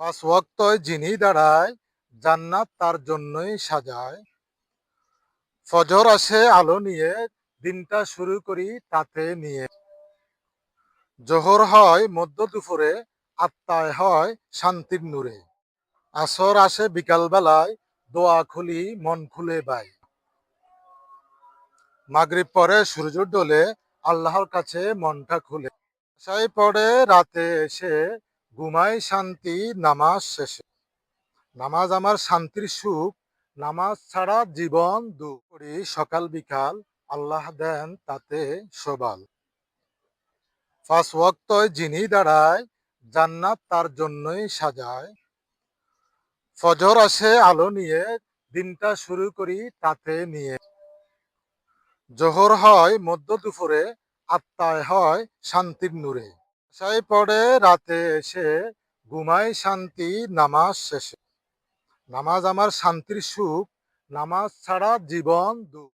পাঁচ ওয়াক্তয় যিনি দাঁড়ায়, জান্নাত তার জন্যই সাজায়। ফজর আসে আলো নিয়ে, দিনটা শুরু করি তাতে নিয়ে। জোহর হয় মধ্য দুপুরে, আত্মায় হয় শান্তির নূরে। আসর আসে বিকাল বেলায়, দোয়া খুলি মন খুলে বাই। মাগরিব পরে সূর্য ডোলে, আল্লাহর কাছে মনটা খুলে। আশায় পড়ে রাতে এসে, ঘুমাই শান্তি নামাজ শেষে। নামাজ আমার শান্তির সুখ, নামাজ ছাড়া জীবন দুঃখ। করি সকাল বিকাল, আল্লাহ দেন তাতে সবাল। পাঁচ ওয়াক্তয় যিনি দাঁড়ায়, জান্নাত তার জন্যই সাজায়। ফজর আসে আলো নিয়ে, দিনটা শুরু করি তাতে নিয়ে। জোহর হয় মধ্য দুপুরে, আত্মায় হয় শান্তির নূরে। আশায় পড়ে রাতে এসে, ঘুমাই শান্তি নামাজ শেষে। নামাজ আমার শান্তির সুখ, নামাজ ছাড়া জীবন দুঃখ।